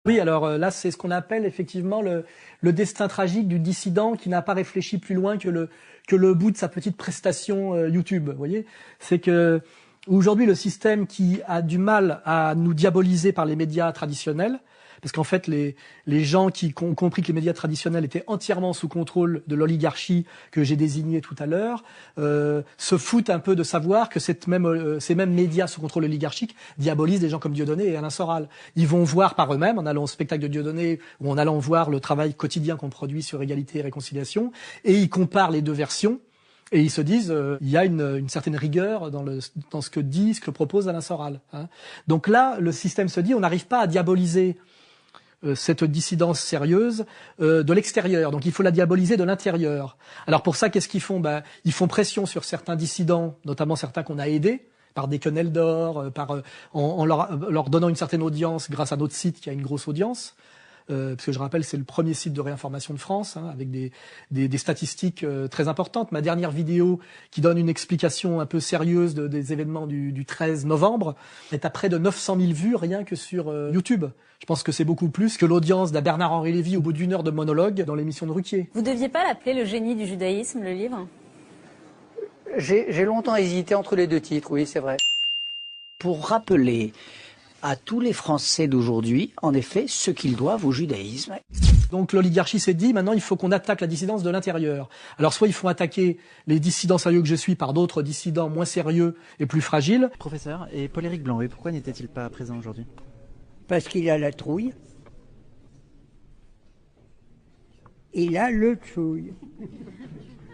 Oui, alors là, c'est ce qu'on appelle effectivement le destin tragique du dissident qui n'a pas réfléchi plus loin que le bout de sa petite prestation YouTube. Vous voyez, c'est que aujourd'hui le système qui a du mal à nous diaboliser par les médias traditionnels, parce qu'en fait les gens qui ont compris que les médias traditionnels étaient entièrement sous contrôle de l'oligarchie que j'ai désignée tout à l'heure, se foutent un peu de savoir que ces mêmes médias sous contrôle oligarchique diabolisent des gens comme Dieudonné et Alain Soral. Ils vont voir par eux-mêmes, en allant au spectacle de Dieudonné ou en allant voir le travail quotidien qu'on produit sur Égalité et Réconciliation, et ils comparent les deux versions. Et ils se disent, il y a une certaine rigueur dans ce que propose Alain Soral. Hein. Donc là, le système se dit, on n'arrive pas à diaboliser cette dissidence sérieuse de l'extérieur. Donc il faut la diaboliser de l'intérieur. Alors pour ça, qu'est-ce qu'ils font ? Ils font pression sur certains dissidents, notamment certains qu'on a aidés, par des quenelles d'or, en leur donnant une certaine audience grâce à notre site qui a une grosse audience. Parce que je rappelle, c'est le premier site de réinformation de France, hein, avec des statistiques très importantes. Ma dernière vidéo, qui donne une explication un peu sérieuse des événements du 13 novembre, est à près de 900 000 vues rien que sur YouTube. Je pense que c'est beaucoup plus que l'audience d'un Bernard-Henri Lévy au bout d'une heure de monologue dans l'émission de Ruquier. Vous deviez pas l'appeler le génie du judaïsme, le livre ? J'ai longtemps hésité entre les deux titres, oui, c'est vrai. Pour rappeler à tous les Français d'aujourd'hui, en effet, ce qu'ils doivent au judaïsme. Donc l'oligarchie s'est dit, maintenant il faut qu'on attaque la dissidence de l'intérieur. Alors soit il faut attaquer les dissidents sérieux que je suis par d'autres dissidents moins sérieux et plus fragiles. Professeur, et Paul-Éric Blanc, pourquoi n'était-il pas présent aujourd'hui ? Parce qu'il a la trouille. Il a le trouille.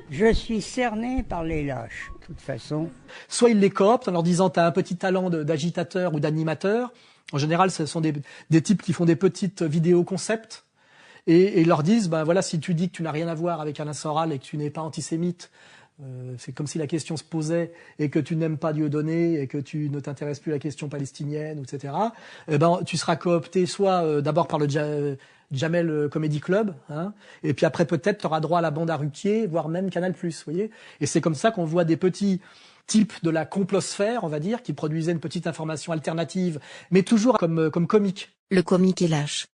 Je suis cerné par les lâches, de toute façon. Soit ils les cooptent en leur disant « t'as un petit talent d'agitateur ou d'animateur ». En général, ce sont des types qui font des petites vidéos concept et ils leur disent voilà, si tu dis que tu n'as rien à voir avec Alain Soral et que tu n'es pas antisémite, c'est comme si la question se posait et que tu n'aimes pas Dieudonné et que tu ne t'intéresses plus à la question palestinienne, etc. Tu seras coopté soit d'abord par le Jamel Comedy Club, hein, et puis après peut-être tu auras droit à la bande à Ruquier, voire même Canal+, vous voyez. Et c'est comme ça qu'on voit des petits types de la complosphère, on va dire, qui produisaient une petite information alternative, mais toujours comme comique. Le comique est lâche.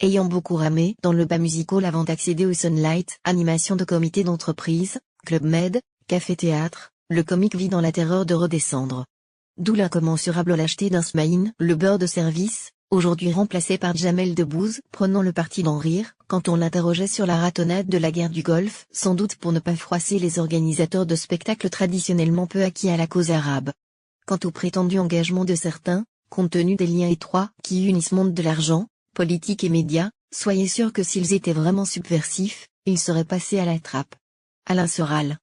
Ayant beaucoup ramé dans le bas musical avant d'accéder au Sunlight, animation de comité d'entreprise, Club Med, café-théâtre, le comique vit dans la terreur de redescendre. D'où l'incommensurable lâcheté d'un Smaïn, le beurre de service, aujourd'hui remplacé par Jamel Debbouze, prenant le parti d'en rire, quand on l'interrogeait sur la ratonnade de la guerre du Golfe, sans doute pour ne pas froisser les organisateurs de spectacles traditionnellement peu acquis à la cause arabe. Quant au prétendu engagement de certains, compte tenu des liens étroits qui unissent monde de l'argent, politique et médias, soyez sûr que s'ils étaient vraiment subversifs, ils seraient passés à la trappe. Alain Soral.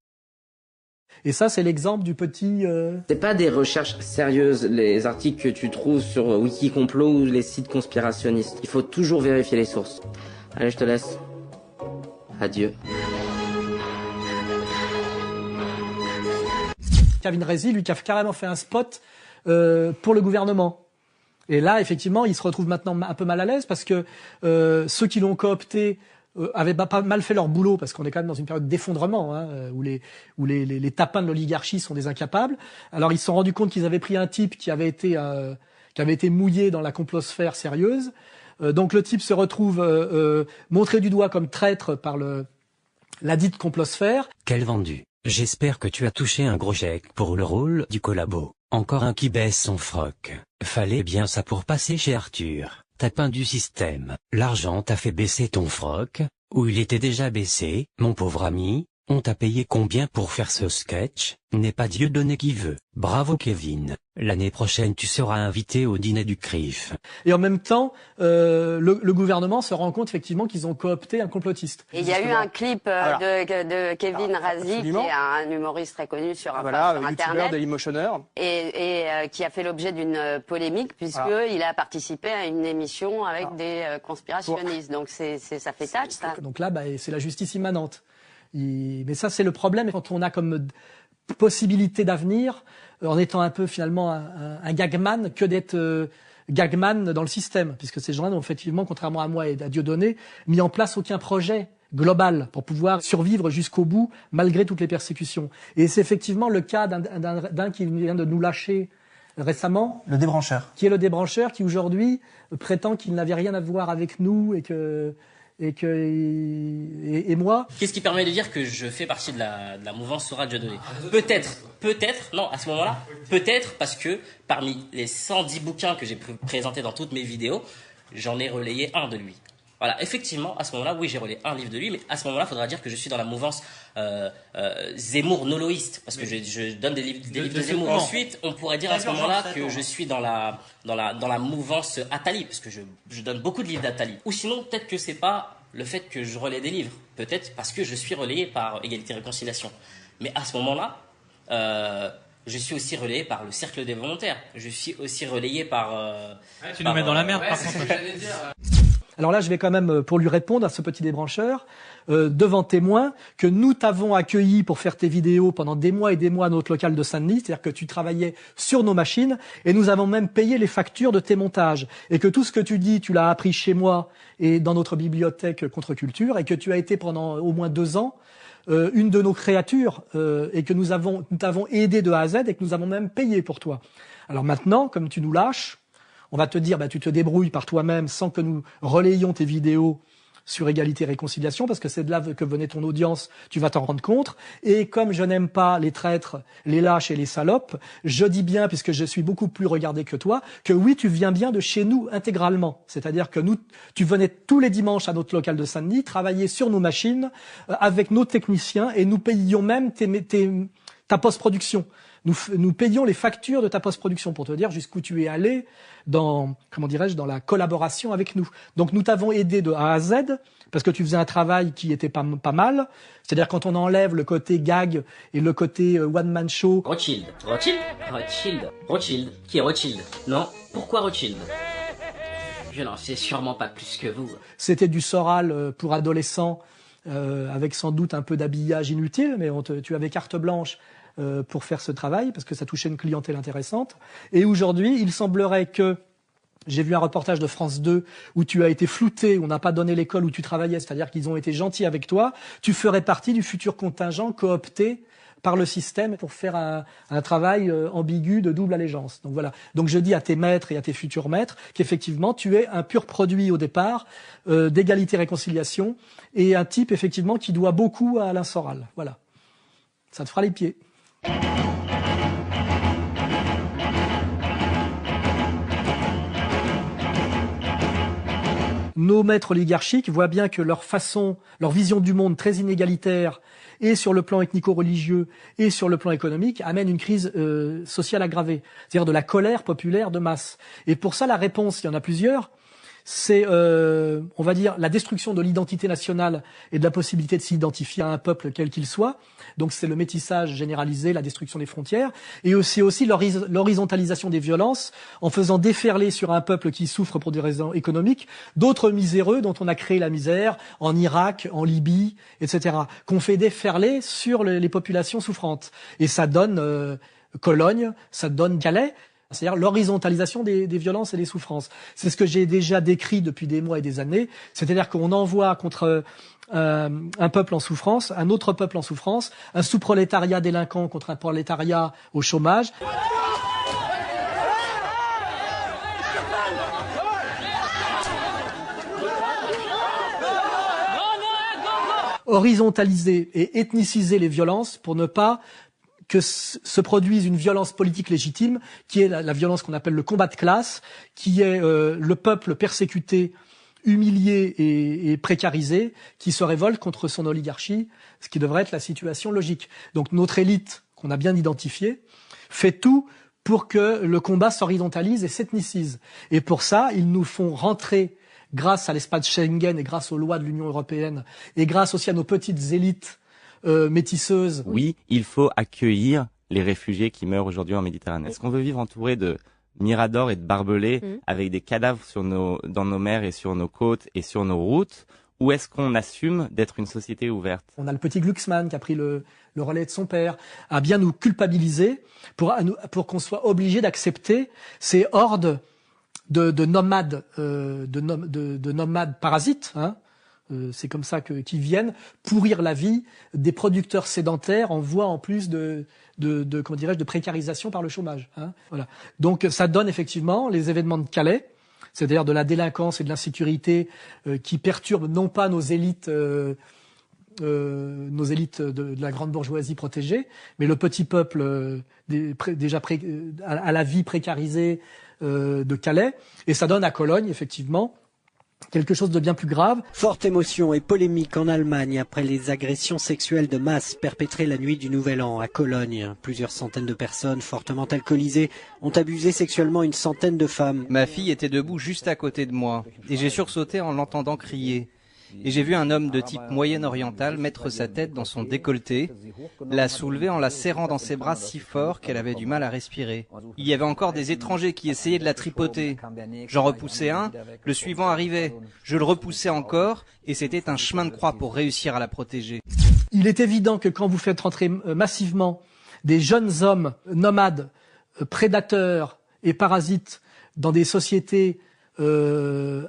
Et ça, c'est l'exemple du petit... C'est pas des recherches sérieuses, les articles que tu trouves sur Wikicomplot ou les sites conspirationnistes. Il faut toujours vérifier les sources. Allez, je te laisse. Adieu. Kevin Rezi, lui, qui a carrément fait un spot pour le gouvernement. Et là, effectivement, il se retrouve maintenant un peu mal à l'aise parce que ceux qui l'ont coopté avaient pas mal fait leur boulot, parce qu'on est quand même dans une période d'effondrement, hein, où les tapins de l'oligarchie sont des incapables. Alors ils se sont rendus compte qu'ils avaient pris un type qui avait été mouillé dans la complosphère sérieuse. Donc le type se retrouve montré du doigt comme traître par la dite complosphère. Quel vendu. J'espère que tu as touché un gros chèque pour le rôle du collabo. Encore un qui baisse son froc. Fallait bien ça pour passer chez Arthur. Tapin du système. L'argent t'a fait baisser ton froc, ou il était déjà baissé, mon pauvre ami. On t'a payé combien pour faire ce sketch? N'est pas Dieudonné qui veut. Bravo Kevin. L'année prochaine tu seras invité au dîner du CRIF. Et en même temps, le gouvernement se rend compte effectivement qu'ils ont coopté un complotiste. Et il y a eu un clip de Kevin Razi, qui est un humoriste très connu sur Internet, et qui a fait l'objet d'une polémique puisqu'il a participé à une émission avec des conspirationnistes. Donc ça fait tâche, ça. Donc là, c'est la justice immanente. Mais ça, c'est le problème quand on a comme possibilité d'avenir, en étant un peu finalement un gagman, que d'être gagman dans le système, puisque ces gens-là n'ont effectivement, contrairement à moi et à Dieudonné, mis en place aucun projet global pour pouvoir survivre jusqu'au bout, malgré toutes les persécutions. Et c'est effectivement le cas d'un qui vient de nous lâcher récemment. Le débrancheur. Qui est le débrancheur, qui aujourd'hui prétend qu'il n'avait rien à voir avec nous et moi. Qu'est-ce qui permet de dire que je fais partie de la mouvance Sourate Dieudonné ? Peut-être, non, à ce moment-là, peut-être parce que parmi les 110 bouquins que j'ai présentés dans toutes mes vidéos, j'en ai relayé un de lui. Voilà, effectivement, à ce moment-là, oui, j'ai relayé un livre de lui, mais à ce moment-là, il faudra dire que je suis dans la mouvance Zemmour-noloïste, parce que je donne des livres de Zemmour. Ensuite, on pourrait dire à ce moment-là que je suis dans la mouvance Attali, parce que je donne beaucoup de livres d'Attali. Ou sinon, peut-être que c'est pas le fait que je relaie des livres, peut-être parce que je suis relayé par Égalité et Réconciliation. Mais à ce moment-là, je suis aussi relayé par le Cercle des Volontaires. Je suis aussi relayé par... tu nous mets dans la merde, par contre. Alors là, je vais quand même, pour lui répondre à ce petit débrancheur, devant témoin, que nous t'avons accueilli pour faire tes vidéos pendant des mois et des mois à notre local de Saint-Denis, c'est-à-dire que tu travaillais sur nos machines, et nous avons même payé les factures de tes montages, et que tout ce que tu dis, tu l'as appris chez moi et dans notre bibliothèque Contre-Culture, et que tu as été pendant au moins 2 ans une de nos créatures, et que nous t'avons aidé de A à Z, et que nous avons même payé pour toi. Alors maintenant, comme tu nous lâches, on va te dire, tu te débrouilles par toi-même sans que nous relayions tes vidéos sur Égalité et Réconciliation, parce que c'est de là que venait ton audience, tu vas t'en rendre compte. Et comme je n'aime pas les traîtres, les lâches et les salopes, je dis bien, puisque je suis beaucoup plus regardé que toi, que oui, tu viens bien de chez nous intégralement. C'est-à-dire que tu venais tous les dimanches à notre local de Saint-Denis, travailler sur nos machines, avec nos techniciens, et nous payions même ta post-production. Nous payons les factures de ta post-production pour te dire jusqu'où tu es allé dans la collaboration avec nous. Donc nous t'avons aidé de A à Z parce que tu faisais un travail qui était pas mal. C'est-à-dire quand on enlève le côté gag et le côté one-man show. Rothschild. Qui est Rothschild? Non. Pourquoi Rothschild? Je n'en sais sûrement pas plus que vous. C'était du Soral pour adolescents avec sans doute un peu d'habillage inutile, mais tu avais carte blanche pour faire ce travail, parce que ça touchait une clientèle intéressante. Et aujourd'hui, il semblerait que, j'ai vu un reportage de France 2 où tu as été flouté, où on n'a pas donné l'école où tu travaillais, c'est-à-dire qu'ils ont été gentils avec toi, tu ferais partie du futur contingent coopté par le système pour faire un travail ambigu de double allégeance. Donc voilà. Donc je dis à tes maîtres et à tes futurs maîtres qu'effectivement tu es un pur produit au départ d'égalité et réconciliation et un type effectivement qui doit beaucoup à Alain Soral. Voilà. Ça te fera les pieds. Nos maîtres oligarchiques voient bien que leur vision du monde très inégalitaire, et sur le plan ethnico-religieux et sur le plan économique, amène une crise sociale aggravée, c'est-à-dire de la colère populaire de masse. Et pour ça, la réponse, il y en a plusieurs, c'est, on va dire, la destruction de l'identité nationale et de la possibilité de s'identifier à un peuple quel qu'il soit. Donc c'est le métissage généralisé, la destruction des frontières, et aussi l'horizontalisation des violences en faisant déferler sur un peuple qui souffre pour des raisons économiques d'autres miséreux dont on a créé la misère en Irak, en Libye, etc., qu'on fait déferler sur les populations souffrantes. Et ça donne Cologne, ça donne Calais. C'est-à-dire l'horizontalisation des violences et des souffrances. C'est ce que j'ai déjà décrit depuis des mois et des années. C'est-à-dire qu'on envoie contre un peuple en souffrance, un autre peuple en souffrance, un sous-prolétariat délinquant contre un prolétariat au chômage. Horizontaliser et ethniciser les violences pour ne pas que se produise une violence politique légitime, qui est la violence qu'on appelle le combat de classe, qui est le peuple persécuté, humilié et précarisé, qui se révolte contre son oligarchie, ce qui devrait être la situation logique. Donc notre élite, qu'on a bien identifiée, fait tout pour que le combat s'horizontalise et s'ethnicise. Et pour ça, ils nous font rentrer, grâce à l'espace Schengen et grâce aux lois de l'Union européenne, et grâce aussi à nos petites élites métisseuses. Oui, il faut accueillir les réfugiés qui meurent aujourd'hui en Méditerranée. Est-ce qu'on veut vivre entouré de miradors et de barbelés avec des cadavres dans nos mers et sur nos côtes et sur nos routes, ou est-ce qu'on assume d'être une société ouverte? On a le petit Glucksmann qui a pris le relais de son père, à bien nous culpabiliser pour qu'on soit obligé d'accepter ces hordes de nomades, de nomades parasites, C'est comme ça qu'ils viennent pourrir la vie des producteurs sédentaires en voie en plus de comment dirais-je, de précarisation par le chômage. Hein, voilà. Donc ça donne effectivement les événements de Calais, c'est-à-dire de la délinquance et de l'insécurité qui perturbent non pas nos élites de la grande bourgeoisie protégée, mais le petit peuple déjà à la vie précarisée de Calais. Et ça donne à Cologne, effectivement, quelque chose de bien plus grave. Forte émotion et polémique en Allemagne après les agressions sexuelles de masse perpétrées la nuit du Nouvel An à Cologne. Plusieurs centaines de personnes fortement alcoolisées ont abusé sexuellement une centaine de femmes. Ma fille était debout juste à côté de moi et j'ai sursauté en l'entendant crier. Et j'ai vu un homme de type moyen-oriental mettre sa tête dans son décolleté, la soulever en la serrant dans ses bras si fort qu'elle avait du mal à respirer. Il y avait encore des étrangers qui essayaient de la tripoter. J'en repoussais un, le suivant arrivait. Je le repoussais encore et c'était un chemin de croix pour réussir à la protéger. Il est évident que quand vous faites rentrer massivement des jeunes hommes nomades, prédateurs et parasites dans des sociétés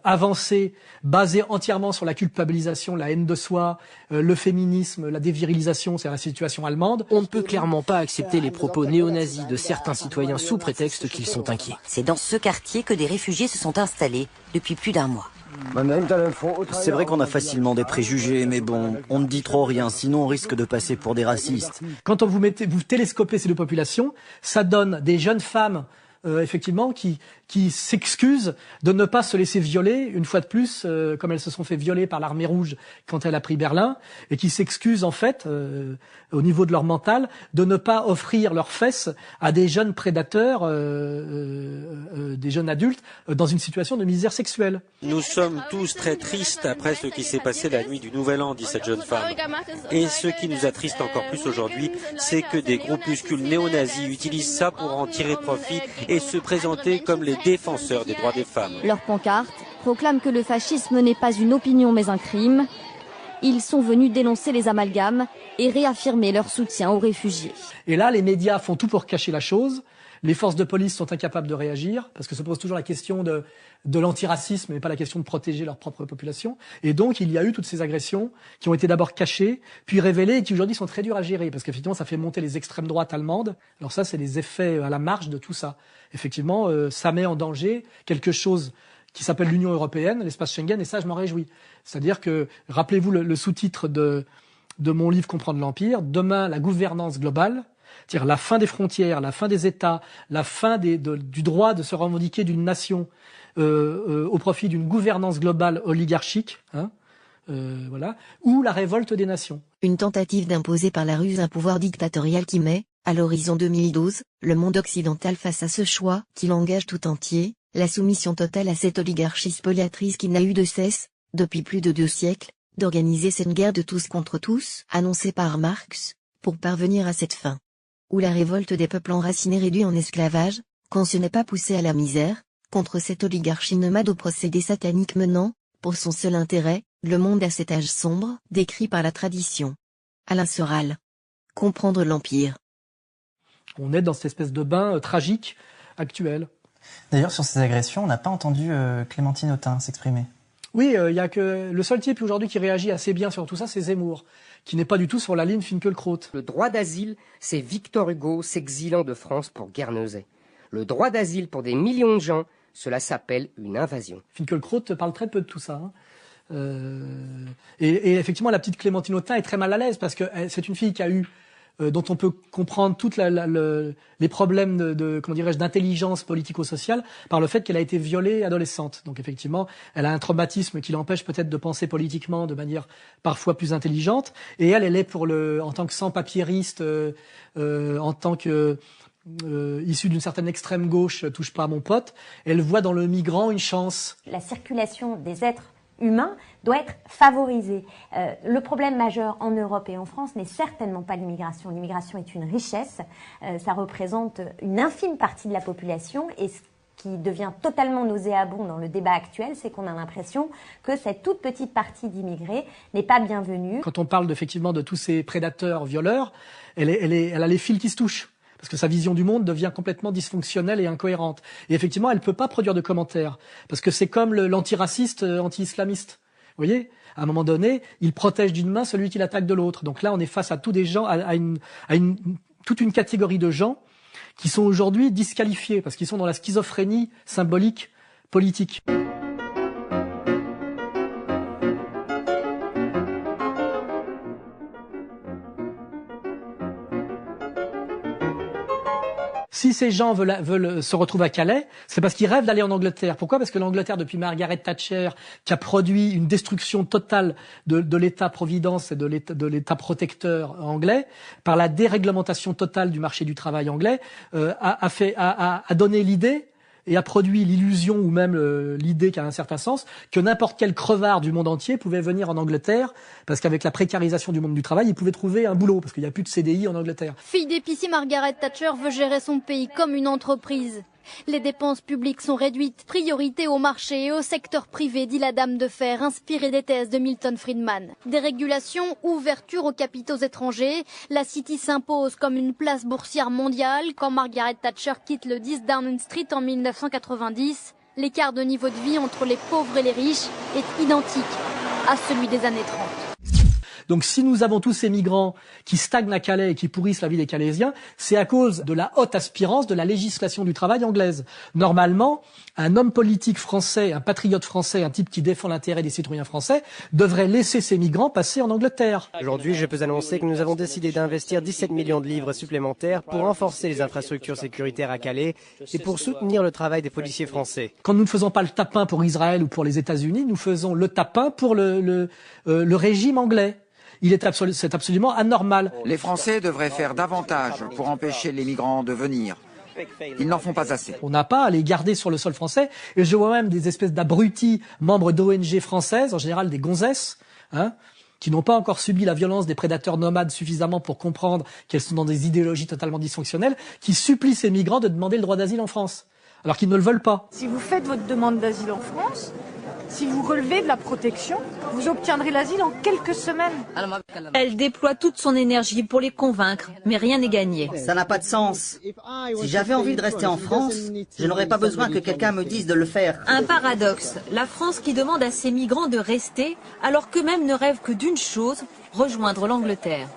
avancée, basée entièrement sur la culpabilisation, la haine de soi, le féminisme, la dévirilisation, c'est la situation allemande. On ne peut clairement pas accepter les propos néo-nazis de certains citoyens sous prétexte qu'ils sont inquiets. C'est dans ce quartier que des réfugiés se sont installés depuis plus d'un mois. C'est vrai qu'on a facilement des préjugés, mais bon, on ne dit trop rien, sinon on risque de passer pour des racistes. Quand vous télescopez ces deux populations, ça donne des jeunes femmes effectivement, qui s'excusent de ne pas se laisser violer, une fois de plus, comme elles se sont fait violer par l'armée rouge quand elle a pris Berlin, et qui s'excusent en fait, au niveau de leur mental, de ne pas offrir leurs fesses à des jeunes prédateurs, des jeunes adultes, dans une situation de misère sexuelle. Nous sommes tous très tristes après ce qui s'est passé la nuit du Nouvel An, dit cette jeune femme. Et ce qui nous attriste encore plus aujourd'hui, c'est que des groupuscules néo-nazis utilisent ça pour en tirer profit et se présenter comme les défenseurs des droits des femmes. Leur pancarte proclame que le fascisme n'est pas une opinion mais un crime. Ils sont venus dénoncer les amalgames et réaffirmer leur soutien aux réfugiés. Et là, les médias font tout pour cacher la chose. Les forces de police sont incapables de réagir, parce que se pose toujours la question de l'antiracisme et pas la question de protéger leur propre population. Et donc, il y a eu toutes ces agressions qui ont été d'abord cachées, puis révélées, et qui aujourd'hui sont très dures à gérer, parce qu'effectivement, ça fait monter les extrêmes droites allemandes. Alors ça, c'est les effets à la marge de tout ça. Effectivement, ça met en danger quelque chose qui s'appelle l'Union européenne, l'espace Schengen, et ça, je m'en réjouis. C'est-à-dire que, rappelez-vous le sous-titre de mon livre Comprendre l'Empire, demain, la gouvernance globale, c'est-à-dire la fin des frontières, la fin des États, la fin du droit de se revendiquer d'une nation au profit d'une gouvernance globale oligarchique, voilà, ou la révolte des nations. Une tentative d'imposer par la ruse un pouvoir dictatorial qui met, à l'horizon 2012, le monde occidental face à ce choix qui l'engage tout entier, la soumission totale à cette oligarchie spoliatrice qui n'a eu de cesse, depuis plus de 2 siècles, d'organiser cette guerre de tous contre tous, annoncée par Marx, pour parvenir à cette fin. Ou la révolte des peuples enracinés réduits en esclavage, quand ce n'est pas poussé à la misère, contre cette oligarchie nomade aux procédés sataniques menant, pour son seul intérêt, le monde à cet âge sombre, décrit par la tradition. Alain Soral. Comprendre l'Empire. On est dans cette espèce de bain tragique actuel. D'ailleurs, sur ces agressions, on n'a pas entendu Clémentine Autain s'exprimer. Oui, il y a que le seul type aujourd'hui qui réagit assez bien sur tout ça, c'est Zemmour, qui n'est pas du tout sur la ligne Finkielkraut. Le droit d'asile, c'est Victor Hugo s'exilant de France pour Guernesey. Le droit d'asile pour des millions de gens, cela s'appelle une invasion. Finkielkraut parle très peu de tout ça. Et effectivement, la petite Clémentine Autain est très mal à l'aise parce que c'est une fille qui a eu dont on peut comprendre toutes les problèmes comment dirais-je, d'intelligence politico-sociale par le fait qu'elle a été violée adolescente. Donc effectivement, elle a un traumatisme qui l'empêche peut-être de penser politiquement de manière parfois plus intelligente. Et elle est en tant que sans-papiériste, en tant que issue d'une certaine extrême gauche, touche pas à mon pote, elle voit dans le migrant une chance. La circulation des êtres humain doit être favorisé. Le problème majeur en Europe et en France n'est certainement pas l'immigration. L'immigration est une richesse, ça représente une infime partie de la population et ce qui devient totalement nauséabond dans le débat actuel, c'est qu'on a l'impression que cette toute petite partie d'immigrés n'est pas bienvenue. Quand on parle effectivement de tous ces prédateurs violeurs, elle a les fils qui se touchent. Parce que sa vision du monde devient complètement dysfonctionnelle et incohérente. Et effectivement, elle ne peut pas produire de commentaires. Parce que c'est comme l'antiraciste, anti-islamiste. Vous voyez, à un moment donné, il protège d'une main celui qui l'attaque de l'autre. Donc là, on est face à tous des gens, toute une catégorie de gens qui sont aujourd'hui disqualifiés parce qu'ils sont dans la schizophrénie symbolique politique. Si ces gens veulent se retrouver à Calais, c'est parce qu'ils rêvent d'aller en Angleterre. Pourquoi ? Parce que l'Angleterre, depuis Margaret Thatcher, qui a produit une destruction totale de l'État-providence et de l'État protecteur anglais, par la déréglementation totale du marché du travail anglais, a donné l'idée et a produit l'illusion ou même l'idée qui a un certain sens que n'importe quel crevard du monde entier pouvait venir en Angleterre parce qu'avec la précarisation du monde du travail, il pouvait trouver un boulot parce qu'il n'y a plus de CDI en Angleterre. Fille d'épicier, Margaret Thatcher veut gérer son pays comme une entreprise. Les dépenses publiques sont réduites, priorité au marché et au secteur privé, dit la dame de fer, inspirée des thèses de Milton Friedman. Dérégulation, ouverture aux capitaux étrangers, la City s'impose comme une place boursière mondiale. Quand Margaret Thatcher quitte le 10 Downing Street en 1990, l'écart de niveau de vie entre les pauvres et les riches est identique à celui des années 30. Donc si nous avons tous ces migrants qui stagnent à Calais et qui pourrissent la vie des Calaisiens, c'est à cause de la haute aspirance de la législation du travail anglaise. Normalement, un homme politique français, un patriote français, un type qui défend l'intérêt des citoyens français, devrait laisser ces migrants passer en Angleterre. Aujourd'hui, je peux annoncer que nous avons décidé d'investir 17 millions de livres supplémentaires pour renforcer les infrastructures sécuritaires à Calais et pour soutenir le travail des policiers français. Quand nous ne faisons pas le tapin pour Israël ou pour les États-Unis, nous faisons le tapin pour le régime anglais. C'est absolument anormal. Les Français devraient faire davantage pour empêcher les migrants de venir. Ils n'en font pas assez. On n'a pas à les garder sur le sol français. Et je vois même des espèces d'abrutis membres d'ONG françaises, en général des gonzesses, qui n'ont pas encore subi la violence des prédateurs nomades suffisamment pour comprendre qu'elles sont dans des idéologies totalement dysfonctionnelles, qui supplient ces migrants de demander le droit d'asile en France, alors qu'ils ne le veulent pas. Si vous faites votre demande d'asile en France, si vous relevez de la protection, vous obtiendrez l'asile en quelques semaines. Elle déploie toute son énergie pour les convaincre, mais rien n'est gagné. Ça n'a pas de sens. Si j'avais envie de rester en France, je n'aurais pas besoin que quelqu'un me dise de le faire. Un paradoxe. La France qui demande à ses migrants de rester, alors qu'eux-mêmes ne rêvent que d'une chose, rejoindre l'Angleterre.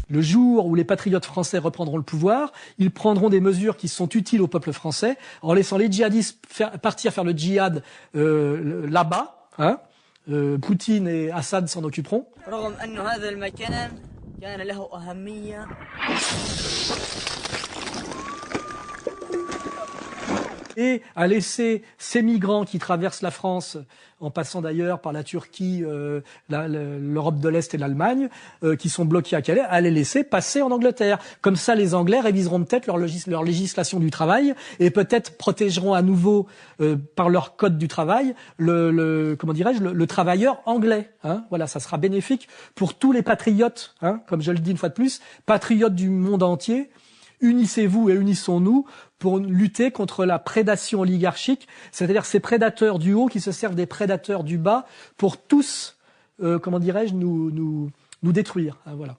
Le jour où les patriotes français reprendront le pouvoir, ils prendront des mesures qui sont utiles au peuple français en laissant les djihadistes partir faire le djihad là-bas. Poutine et Assad s'en occuperont. Et à laisser ces migrants qui traversent la France, en passant d'ailleurs par la Turquie, l'Europe de l'Est et l'Allemagne, qui sont bloqués à Calais, à les laisser passer en Angleterre. Comme ça, les Anglais réviseront peut-être leur législation du travail et peut-être protégeront à nouveau, par leur code du travail, le travailleur anglais. Voilà, ça sera bénéfique pour tous les patriotes, comme je le dis une fois de plus, patriotes du monde entier. Unissez-vous et unissons-nous pour lutter contre la prédation oligarchique, c'est-à-dire ces prédateurs du haut qui se servent des prédateurs du bas pour tous, nous détruire. Voilà.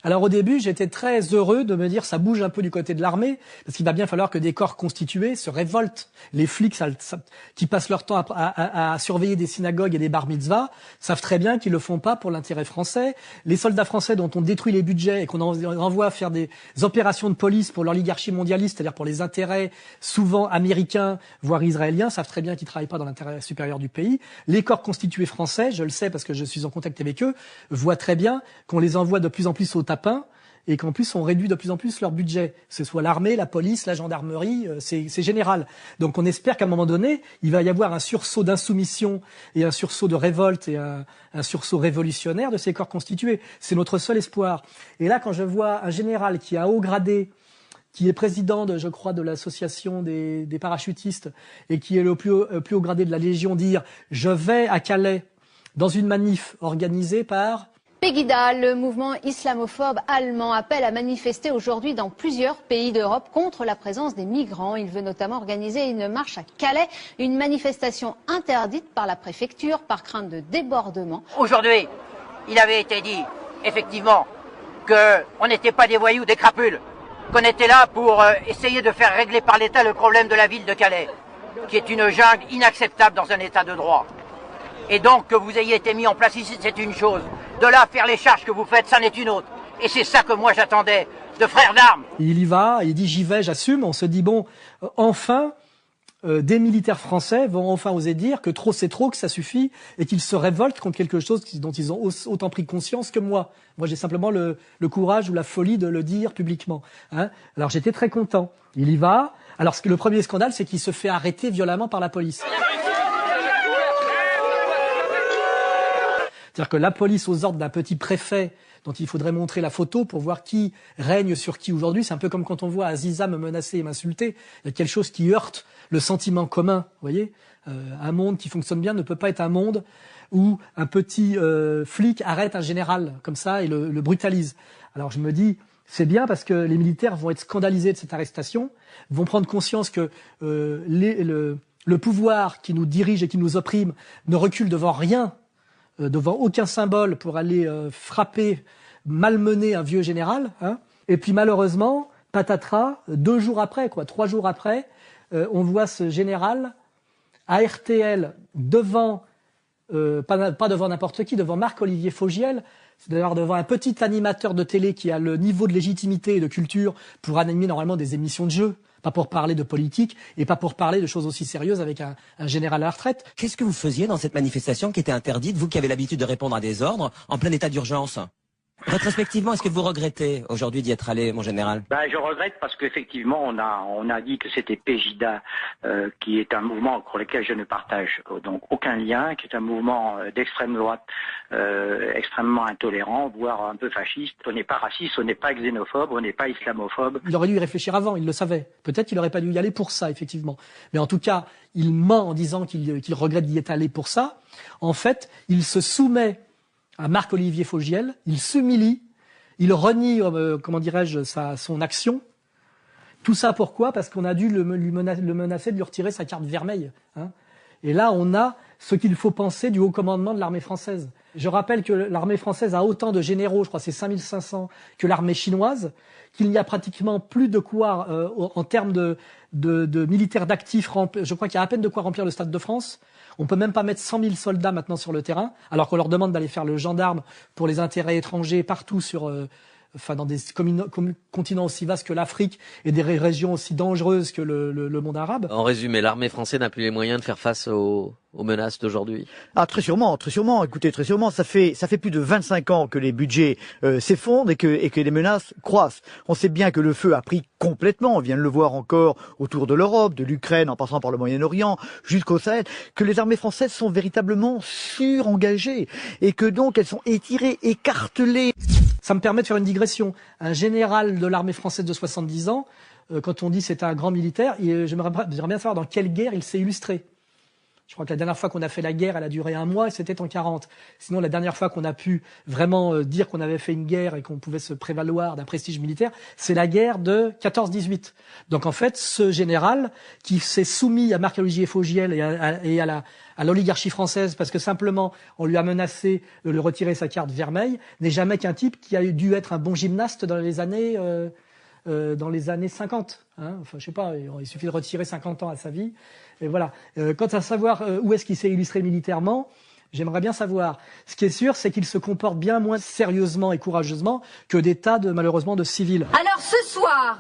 Alors au début, j'étais très heureux de me dire ça bouge un peu du côté de l'armée, parce qu'il va bien falloir que des corps constitués se révoltent. Les flics qui passent leur temps à surveiller des synagogues et des bar mitzvahs savent très bien qu'ils le font pas pour l'intérêt français. Les soldats français dont on détruit les budgets et qu'on envoie faire des opérations de police pour l'oligarchie mondialiste, c'est-à-dire pour les intérêts souvent américains, voire israéliens, savent très bien qu'ils travaillent pas dans l'intérêt supérieur du pays. Les corps constitués français, je le sais parce que je suis en contact avec eux, voient très bien qu'on les envoie de plus en plus au tapin et qu'en plus on réduit de plus en plus leur budget, que ce soit l'armée, la police, la gendarmerie, c'est général. Donc on espère qu'à un moment donné, il va y avoir un sursaut d'insoumission et un sursaut de révolte et un sursaut révolutionnaire de ces corps constitués. C'est notre seul espoir. Et là, quand je vois un général qui est à haut gradé, qui est président de l'association des parachutistes et qui est le plus haut gradé de la Légion dire « Je vais à Calais dans une manif organisée par… » Pegida, le mouvement islamophobe allemand, appelle à manifester aujourd'hui dans plusieurs pays d'Europe contre la présence des migrants. Il veut notamment organiser une marche à Calais, une manifestation interdite par la préfecture par crainte de débordement. Aujourd'hui, il avait été dit, effectivement, qu'on n'était pas des voyous, des crapules, qu'on était là pour essayer de faire régler par l'État le problème de la ville de Calais, qui est une jungle inacceptable dans un État de droit. Et donc que vous ayez été mis en place ici, c'est une chose. De là à faire les charges que vous faites, ça n'est une autre. Et c'est ça que moi j'attendais de frères d'armes. Il y va, il dit j'y vais, j'assume. On se dit bon, enfin, des militaires français vont enfin oser dire que trop c'est trop, que ça suffit, et qu'ils se révoltent contre quelque chose dont ils ont autant pris conscience que moi. Moi j'ai simplement le courage ou la folie de le dire publiquement. Hein. Alors j'étais très content. Il y va. Alors le premier scandale, c'est qu'il se fait arrêter violemment par la police. C'est-à-dire que la police, aux ordres d'un petit préfet dont il faudrait montrer la photo pour voir qui règne sur qui aujourd'hui, c'est un peu comme quand on voit Aziza me menacer et m'insulter. Il y a quelque chose qui heurte le sentiment commun, vous voyez. Un monde qui fonctionne bien ne peut pas être un monde où un petit flic arrête un général comme ça et le brutalise. Alors je me dis, c'est bien parce que les militaires vont être scandalisés de cette arrestation, vont prendre conscience que le pouvoir qui nous dirige et qui nous opprime ne recule devant rien, devant aucun symbole pour aller frapper, malmener un vieux général. Hein. Et puis malheureusement, patatras, 2 jours après, 3 jours après, on voit ce général à RTL devant, pas devant n'importe qui, devant Marc-Olivier Fogiel, c'est-à-dire devant un petit animateur de télé qui a le niveau de légitimité et de culture pour animer normalement des émissions de jeu, pas pour parler de politique et pas pour parler de choses aussi sérieuses avec un général à la retraite. Qu'est-ce que vous faisiez dans cette manifestation qui était interdite, vous qui avez l'habitude de répondre à des ordres, en plein état d'urgence ? Rétrospectivement, est-ce que vous regrettez aujourd'hui d'y être allé, mon général ? Je regrette parce qu'effectivement, on a dit que c'était PEJIDA, qui est un mouvement pour lequel je ne partage donc aucun lien, qui est un mouvement d'extrême droite, extrêmement intolérant, voire un peu fasciste. On n'est pas raciste, on n'est pas xénophobe, on n'est pas islamophobe. Il aurait dû y réfléchir avant, il le savait. Peut-être qu'il n'aurait pas dû y aller pour ça, effectivement. Mais en tout cas, il ment en disant qu'il regrette d'y être allé pour ça. En fait, il se soumet à Marc-Olivier Fogiel, il s'humilie, il renie, son action. Tout ça pourquoi ? Parce qu'on a dû le menacer de lui retirer sa carte vermeille. Hein. Et là, on a ce qu'il faut penser du haut commandement de l'armée française. Je rappelle que l'armée française a autant de généraux, je crois c'est 5500, que l'armée chinoise, qu'il n'y a pratiquement plus de quoi, en termes de militaires d'actifs, je crois qu'il y a à peine de quoi remplir le Stade de France. On peut même pas mettre 100 000 soldats maintenant sur le terrain, alors qu'on leur demande d'aller faire le gendarme pour les intérêts étrangers partout dans des continents aussi vastes que l'Afrique et des régions aussi dangereuses que le monde arabe. En résumé, l'armée française n'a plus les moyens de faire face aux menaces d'aujourd'hui. Ah, très sûrement. Écoutez, très sûrement. Ça fait plus de 25 ans que les budgets s'effondrent et que les menaces croissent. On sait bien que le feu a pris complètement. On vient de le voir encore autour de l'Europe, de l'Ukraine, en passant par le Moyen-Orient, jusqu'au Sahel, que les armées françaises sont véritablement surengagées et que donc elles sont étirées, écartelées. Ça me permet de faire une digression. Un général de l'armée française de 70 ans, quand on dit c'est un grand militaire, j'aimerais bien savoir dans quelle guerre il s'est illustré. Je crois que la dernière fois qu'on a fait la guerre, elle a duré 1 mois et c'était en 40. Sinon, la dernière fois qu'on a pu vraiment dire qu'on avait fait une guerre et qu'on pouvait se prévaloir d'un prestige militaire, c'est la guerre de 14-18. Donc en fait, ce général qui s'est soumis à Marc-Olivier Fogiel et à l'oligarchie française parce que simplement on lui a menacé de lui retirer sa carte vermeille, n'est jamais qu'un type qui a dû être un bon gymnaste dans les années 50. Hein. Enfin, je sais pas, il suffit de retirer 50 ans à sa vie. Et voilà. Quant à savoir où est-ce qu'il s'est illustré militairement, j'aimerais bien savoir. Ce qui est sûr, c'est qu'il se comporte bien moins sérieusement et courageusement que des tas malheureusement de civils. Alors ce soir,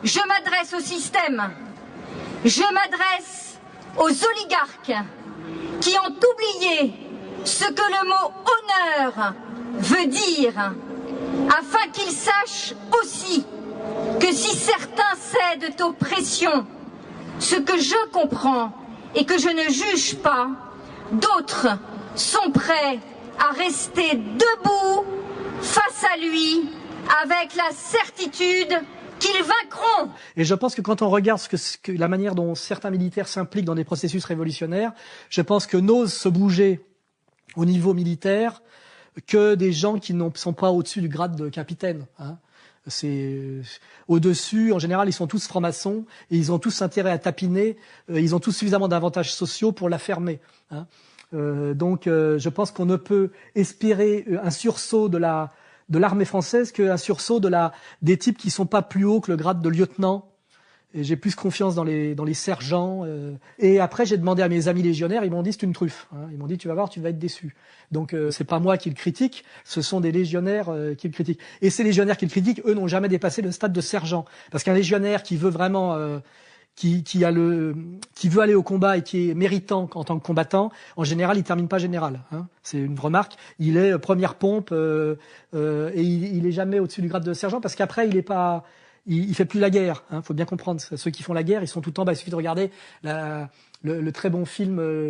je m'adresse au système. Je m'adresse aux oligarques qui ont oublié ce que le mot honneur veut dire, afin qu'ils sachent aussi que si certains cèdent aux pressions, ce que je comprends et que je ne juge pas, d'autres sont prêts à rester debout face à lui avec la certitude qu'ils vaincront. Et je pense que quand on regarde la manière dont certains militaires s'impliquent dans des processus révolutionnaires, je pense que n'osent se bouger au niveau militaire que des gens qui ne sont pas au-dessus du grade de capitaine. Hein. C'est au-dessus, en général, ils sont tous francs-maçons et ils ont tous intérêt à tapiner. Ils ont tous suffisamment d'avantages sociaux pour la fermer. Hein. Donc, je pense qu'on ne peut espérer un sursaut de de l'armée française qu'un sursaut des types qui sont pas plus hauts que le grade de lieutenant. Et j'ai plus confiance dans les sergents. Et après, j'ai demandé à mes amis légionnaires, ils m'ont dit c'est une truffe. Hein. Ils m'ont dit tu vas voir, tu vas être déçu. Donc c'est pas moi qui le critique, ce sont des légionnaires qui le critiquent. Et ces légionnaires qui le critiquent, eux n'ont jamais dépassé le stade de sergent. Parce qu'un légionnaire qui veut vraiment, qui veut aller au combat et qui est méritant en tant que combattant, en général, il termine pas général. Hein. C'est une remarque. Il est première pompe et il est jamais au-dessus du grade de sergent parce qu'après il est pas. Il fait plus la guerre, hein, faut bien comprendre. Ceux qui font la guerre, ils sont tout le temps. Il suffit de regarder le très bon film.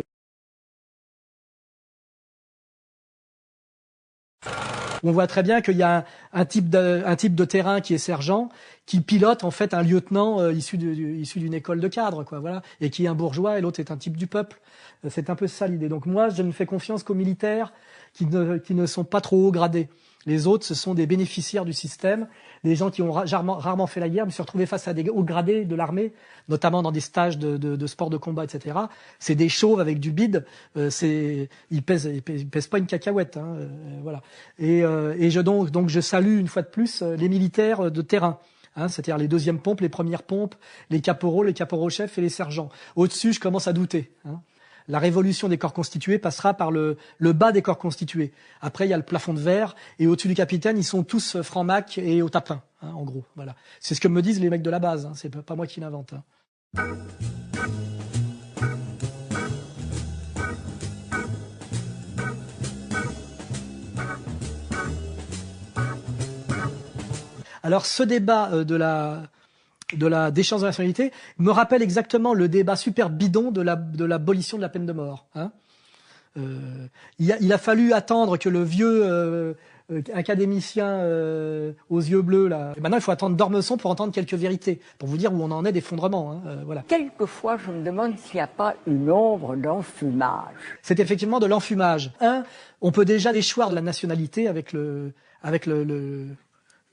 On voit très bien qu'il y a un type de terrain qui est sergent, qui pilote en fait un lieutenant issu d'une école de cadre, quoi, voilà, et qui est un bourgeois et l'autre est un type du peuple. C'est un peu ça l'idée. Donc moi, je ne fais confiance qu'aux militaires qui ne sont pas trop haut gradés. Les autres, ce sont des bénéficiaires du système, des gens qui ont rarement fait la guerre. Je me suis retrouvé face à des hauts gradés de l'armée, notamment dans des stages de sport de combat, etc. C'est des chauves avec du bide. Ils pèsent pas une cacahuète, hein, voilà. Et donc je salue une fois de plus les militaires de terrain. Hein, c'est-à-dire les deuxièmes pompes, les premières pompes, les caporaux-chefs et les sergents. Au-dessus, je commence à douter. Hein. La révolution des corps constitués passera par le bas des corps constitués. Après, il y a le plafond de verre, et au-dessus du capitaine, ils sont tous francs-mac et au tapin, hein, en gros. Voilà. C'est ce que me disent les mecs de la base, hein, c'est pas moi qui l'invente. Hein. Alors, ce débat de la déchéance de la nationalité me rappelle exactement le débat super bidon de l'abolition de la peine de mort. Hein. Il a fallu attendre que le vieux académicien aux yeux bleus là. Et maintenant, il faut attendre d'Ormesson pour entendre quelques vérités, pour vous dire où on en est d'effondrement. Hein, voilà. Quelquefois, je me demande s'il n'y a pas une ombre d'enfumage. C'est effectivement de l'enfumage. On peut déjà déchoir de la nationalité avec le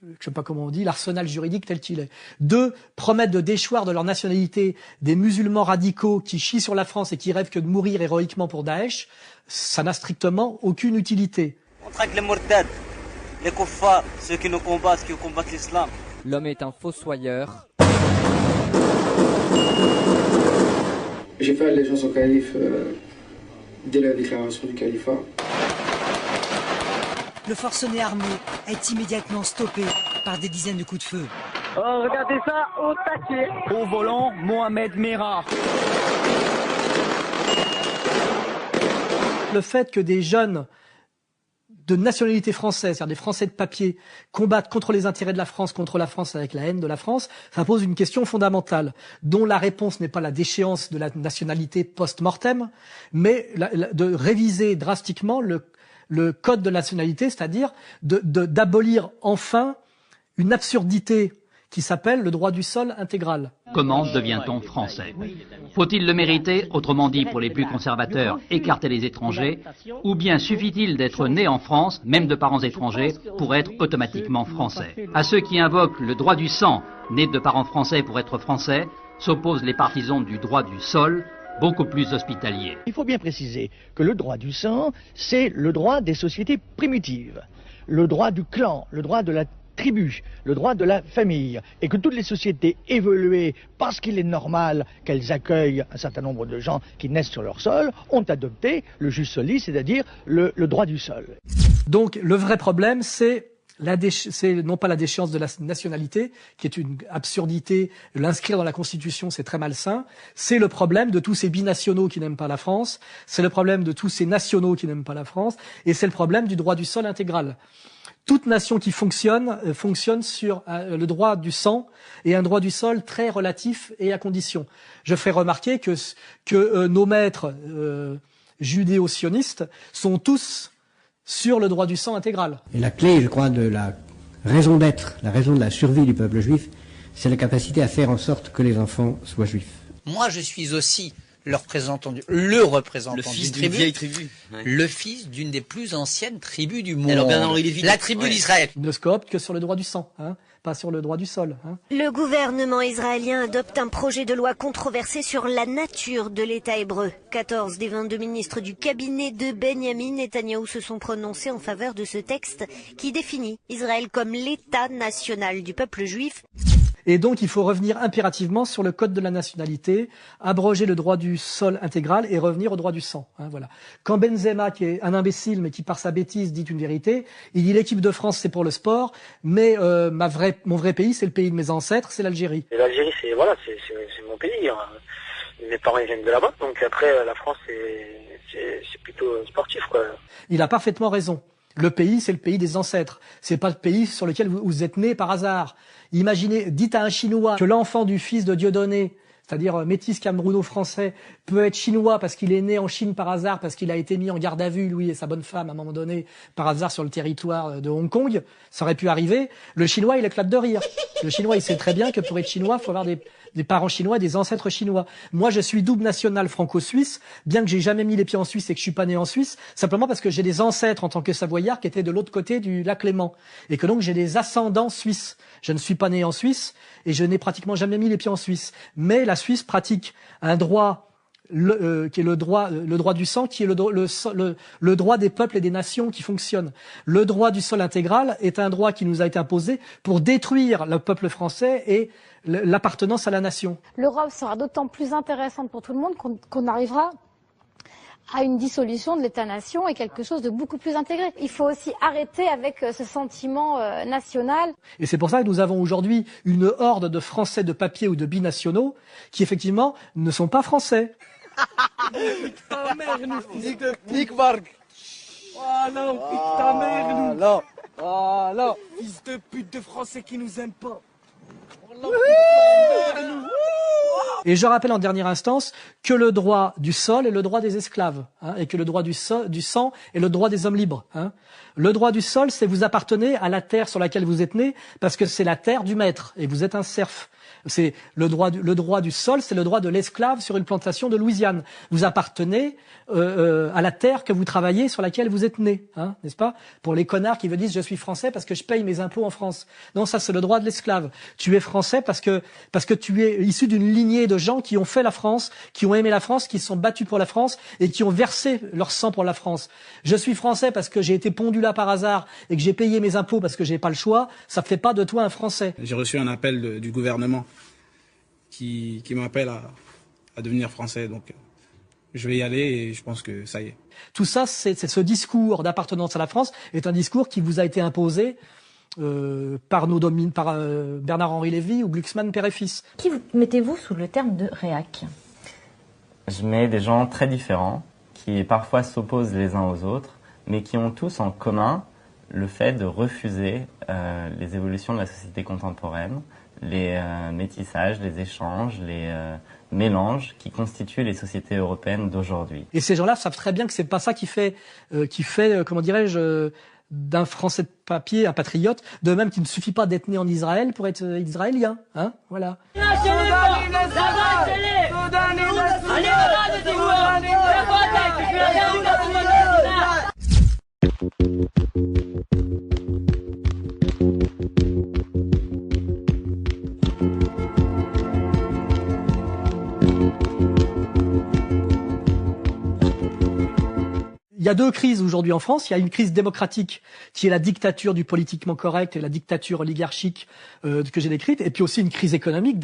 je sais pas comment on dit, l'arsenal juridique tel qu'il est. 2, promettre de déchoir de leur nationalité des musulmans radicaux qui chient sur la France et qui rêvent que de mourir héroïquement pour Daesh, ça n'a strictement aucune utilité. On traque les mortades, les kuffars, ceux qui nous combattent, qui combattent l'islam. L'homme est un fossoyeur. J'ai fait allégeance au calife dès la déclaration du califat. Le forcené armé est immédiatement stoppé par des dizaines de coups de feu. Oh, regardez ça, au taquet. Au volant, Mohamed Merah. Le fait que des jeunes de nationalité française, c'est-à-dire des Français de papier, combattent contre les intérêts de la France, contre la France avec la haine de la France, ça pose une question fondamentale, dont la réponse n'est pas la déchéance de la nationalité post-mortem, mais de réviser drastiquement le code de la nationalité, c'est-à-dire d'abolir enfin une absurdité qui s'appelle le droit du sol intégral. Comment devient-on français? Faut-il le mériter, autrement dit pour les plus conservateurs, écarter les étrangers, ou bien suffit-il d'être né en France, même de parents étrangers, pour être automatiquement français? À ceux qui invoquent le droit du sang, né de parents français pour être français, s'opposent les partisans du droit du sol, beaucoup plus hospitalier. Il faut bien préciser que le droit du sang, c'est le droit des sociétés primitives, le droit du clan, le droit de la tribu, le droit de la famille, et que toutes les sociétés évoluées, parce qu'il est normal qu'elles accueillent un certain nombre de gens qui naissent sur leur sol, ont adopté le jus soli, c'est-à-dire le droit du sol. Donc le vrai problème, c'est non pas la déchéance de la nationalité, qui est une absurdité, l'inscrire dans la Constitution, c'est très malsain, c'est le problème de tous ces binationaux qui n'aiment pas la France, c'est le problème de tous ces nationaux qui n'aiment pas la France, et c'est le problème du droit du sol intégral. Toute nation qui fonctionne sur le droit du sang et un droit du sol très relatif et à condition. Je ferai remarquer que nos maîtres judéo-sionistes sont tous sur le droit du sang intégral. Et la clé, je crois, de la raison d'être, la raison de la survie du peuple juif, c'est la capacité à faire en sorte que les enfants soient juifs. Moi, je suis aussi le représentant le fils d'une vieille tribu, ouais. Le fils d'une des plus anciennes tribus du monde. Alors Bernard-Henri Lévy, la tribu d'Israël. Il ne se coopte que sur le droit du sang, hein, pas sur le droit du sol. Le gouvernement israélien adopte un projet de loi controversé sur la nature de l'État hébreu. 14 des 22 ministres du cabinet de Benyamin Netanyahou se sont prononcés en faveur de ce texte qui définit Israël comme l'État national du peuple juif. Et donc, il faut revenir impérativement sur le code de la nationalité, abroger le droit du sol intégral et revenir au droit du sang. Voilà. Quand Benzema, qui est un imbécile, mais qui par sa bêtise dit une vérité, il dit l'équipe de France c'est pour le sport, mais mon vrai pays c'est le pays de mes ancêtres, c'est l'Algérie. Et l'Algérie c'est mon pays. Mes parents ils viennent de là-bas, donc après la France c'est plutôt sportif quoi. Il a parfaitement raison. Le pays, c'est le pays des ancêtres. C'est pas le pays sur lequel vous êtes né par hasard. Imaginez, dites à un Chinois que l'enfant du fils de Dieudonné, c'est-à-dire métis camerouno-français, peut être chinois parce qu'il est né en Chine par hasard, parce qu'il a été mis en garde à vue, lui et sa bonne femme, à un moment donné, par hasard sur le territoire de Hong Kong. Ça aurait pu arriver. Le Chinois, il éclate de rire. Le Chinois, il sait très bien que pour être chinois, il faut avoir des parents chinois, des ancêtres chinois. Moi, je suis double national franco-suisse, bien que j'ai jamais mis les pieds en Suisse et que je suis pas né en Suisse, simplement parce que j'ai des ancêtres en tant que Savoyard qui étaient de l'autre côté du lac Léman. Et que donc j'ai des ascendants suisses. Je ne suis pas né en Suisse et je n'ai pratiquement jamais mis les pieds en Suisse. Mais la Suisse pratique un droit qui est le droit du sang, qui est le droit des peuples et des nations qui fonctionne. Le droit du sol intégral est un droit qui nous a été imposé pour détruire le peuple français et l'appartenance à la nation. L'Europe sera d'autant plus intéressante pour tout le monde qu'on arrivera à une dissolution de l'État-nation et quelque chose de beaucoup plus intégré. Il faut aussi arrêter avec ce sentiment national. Et c'est pour ça que nous avons aujourd'hui une horde de Français de papier ou de binationaux qui effectivement ne sont pas français. Nique ta mère, nous. Nique Varg. Voilà, nique ta mère, nous. Voilà. Fils de pute de Français qui nous aiment pas. Et je rappelle en dernière instance que le droit du sol est le droit des esclaves, et que le droit du sang est le droit des hommes libres. Le droit du sol, c'est vous appartenez à la terre sur laquelle vous êtes né, parce que c'est la terre du maître, et vous êtes un serf. C'est le droit du sol, c'est le droit de l'esclave sur une plantation de Louisiane. Vous appartenez à la terre que vous travaillez, sur laquelle vous êtes né, n'est-ce pas? Pour les connards qui vous disent je suis français parce que je paye mes impôts en France. Non, ça c'est le droit de l'esclave. Tu es français parce que tu es issu d'une lignée de gens qui ont fait la France, qui ont aimé la France, qui se sont battus pour la France et qui ont versé leur sang pour la France. Je suis français parce que j'ai été pondu là par hasard et que j'ai payé mes impôts parce que j'ai pas le choix. Ça fait pas de toi un Français. J'ai reçu un appel du gouvernement qui m'appelle à devenir français, donc je vais y aller et je pense que ça y est. Tout ça, c'est ce discours d'appartenance à la France est un discours qui vous a été imposé par Bernard-Henri Lévy ou Glucksmann père et fils. Qui mettez-vous sous le terme de réac? Je mets des gens très différents qui parfois s'opposent les uns aux autres, mais qui ont tous en commun le fait de refuser les évolutions de la société contemporaine, les métissages, les échanges, les mélanges qui constituent les sociétés européennes d'aujourd'hui. Et ces gens-là savent très bien que c'est pas ça qui fait comment dirais-je, d'un Français de papier un patriote, de même qu'il ne suffit pas d'être né en Israël pour être israélien, voilà. Il y a deux crises aujourd'hui en France. Il y a une crise démocratique qui est la dictature du politiquement correct et la dictature oligarchique que j'ai décrite, et puis aussi une crise économique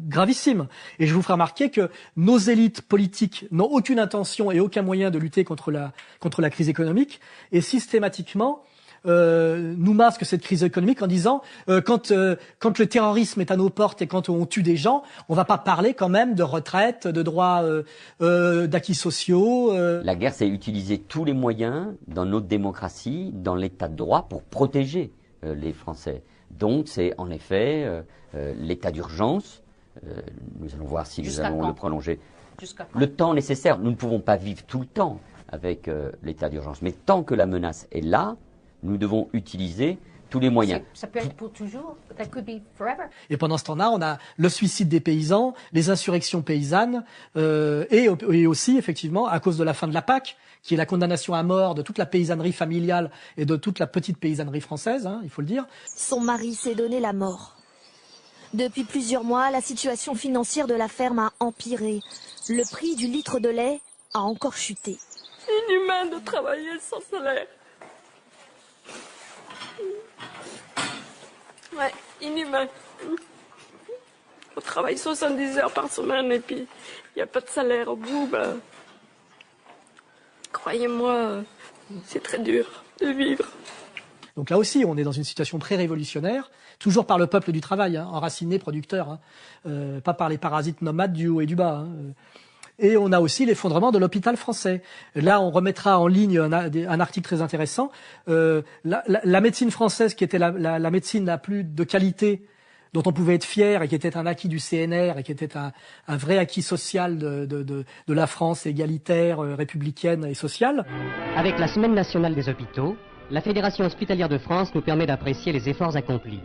gravissime. Et je vous ferai remarquer que nos élites politiques n'ont aucune intention et aucun moyen de lutter contre la crise économique, et systématiquement nous masque cette crise économique en disant quand le terrorisme est à nos portes et quand on tue des gens, on va pas parler quand même de retraite, de droits d'acquis sociaux. La guerre, c'est utiliser tous les moyens dans notre démocratie, dans l'état de droit, pour protéger les Français. Donc c'est en effet l'état d'urgence. Nous allons voir si nous allons le prolonger. Le temps nécessaire. Nous ne pouvons pas vivre tout le temps avec l'état d'urgence. Mais tant que la menace est là, nous devons utiliser tous les moyens. Ça peut être pour toujours. That could be forever. Et pendant ce temps-là, on a le suicide des paysans, les insurrections paysannes, et aussi, effectivement, à cause de la fin de la PAC, qui est la condamnation à mort de toute la paysannerie familiale et de toute la petite paysannerie française, hein, il faut le dire. Son mari s'est donné la mort. Depuis plusieurs mois, la situation financière de la ferme a empiré. Le prix du litre de lait a encore chuté. Inhumain de travailler sans salaire. Ouais, inhumain. On travaille 70 heures par semaine et puis il n'y a pas de salaire au bout. Ben, croyez-moi, c'est très dur de vivre. Donc là aussi, on est dans une situation pré-révolutionnaire, toujours par le peuple du travail, hein, enraciné, producteur, hein, pas par les parasites nomades du haut et du bas. Hein. Et on a aussi l'effondrement de l'hôpital français. Là, on remettra en ligne un article très intéressant. La médecine française, qui était la médecine la plus de qualité, dont on pouvait être fier et qui était un acquis du CNR et qui était un vrai acquis social de la France égalitaire, républicaine et sociale. Avec la Semaine nationale des hôpitaux, la Fédération hospitalière de France nous permet d'apprécier les efforts accomplis.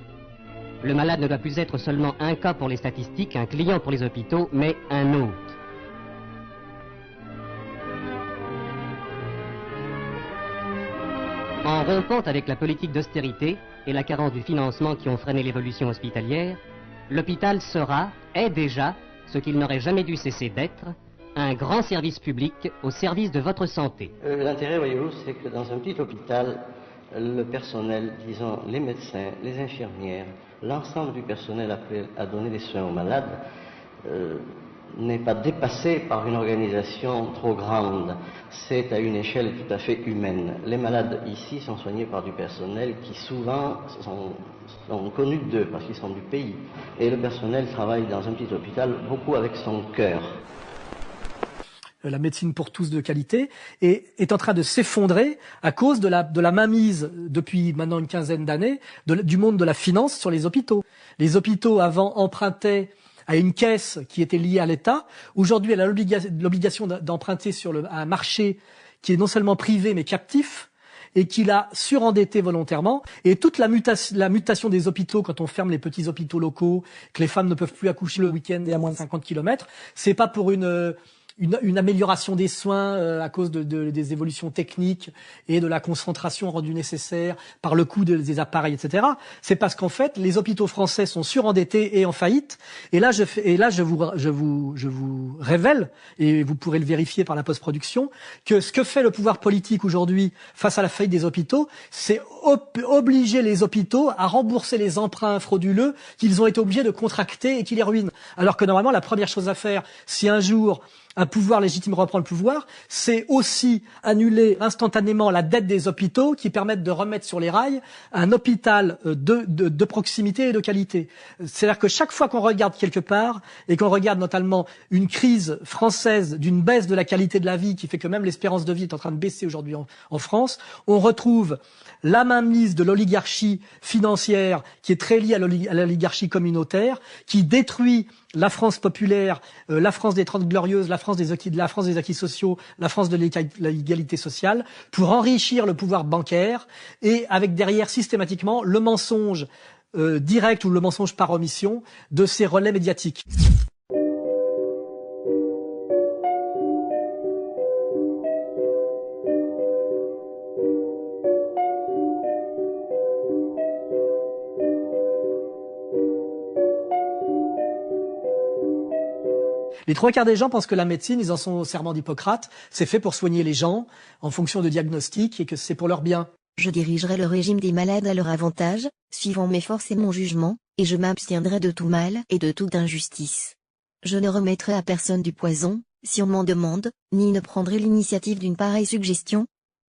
Le malade ne doit plus être seulement un cas pour les statistiques, un client pour les hôpitaux, mais un autre. En rompant avec la politique d'austérité et la carence du financement qui ont freiné l'évolution hospitalière, l'hôpital est déjà, ce qu'il n'aurait jamais dû cesser d'être, un grand service public au service de votre santé. L'intérêt, voyez-vous, c'est que dans un petit hôpital, le personnel, disons les médecins, les infirmières, l'ensemble du personnel appelé à donner des soins aux malades, n'est pas dépassé par une organisation trop grande. C'est à une échelle tout à fait humaine. Les malades ici sont soignés par du personnel qui souvent sont connus d'eux parce qu'ils sont du pays. Et le personnel travaille dans un petit hôpital beaucoup avec son cœur. La médecine pour tous de qualité est en train de s'effondrer à cause de la mainmise depuis maintenant une quinzaine d'années du monde de la finance sur les hôpitaux. Les hôpitaux avant empruntaient à une caisse qui était liée à l'État. Aujourd'hui, elle a l'obligation d'emprunter sur un marché qui est non seulement privé mais captif et qui l'a surendetté volontairement. Et toute la mutation des hôpitaux, quand on ferme les petits hôpitaux locaux, que les femmes ne peuvent plus accoucher le week-end et à moins de 50 km, c'est pas pour une amélioration des soins à cause des évolutions techniques et de la concentration rendue nécessaire par le coût des appareils, etc. C'est parce qu'en fait, les hôpitaux français sont surendettés et en faillite. Et là, je vous révèle, et vous pourrez le vérifier par la post-production, que ce que fait le pouvoir politique aujourd'hui face à la faillite des hôpitaux, c'est obliger les hôpitaux à rembourser les emprunts frauduleux qu'ils ont été obligés de contracter et qui les ruinent. Alors que normalement, la première chose à faire, si un jour un pouvoir légitime reprend le pouvoir, c'est aussi annuler instantanément la dette des hôpitaux qui permettent de remettre sur les rails un hôpital de proximité et de qualité. C'est-à-dire que chaque fois qu'on regarde quelque part et qu'on regarde notamment une crise française d'une baisse de la qualité de la vie qui fait que même l'espérance de vie est en train de baisser aujourd'hui en France, on retrouve la mainmise de l'oligarchie financière qui est très liée à l'oligarchie communautaire, qui détruit la France populaire, la France des 30 glorieuses, la France des acquis sociaux, la France de l'égalité sociale, pour enrichir le pouvoir bancaire et avec derrière systématiquement le mensonge direct ou le mensonge par omission de ces relais médiatiques. Les trois quarts des gens pensent que la médecine, ils en sont au serment d'Hippocrate, c'est fait pour soigner les gens en fonction de diagnostics et que c'est pour leur bien. Je dirigerai le régime des malades à leur avantage, suivant mes forces et mon jugement, et je m'abstiendrai de tout mal et de toute injustice. Je ne remettrai à personne du poison, si on m'en demande, ni ne prendrai l'initiative d'une pareille suggestion.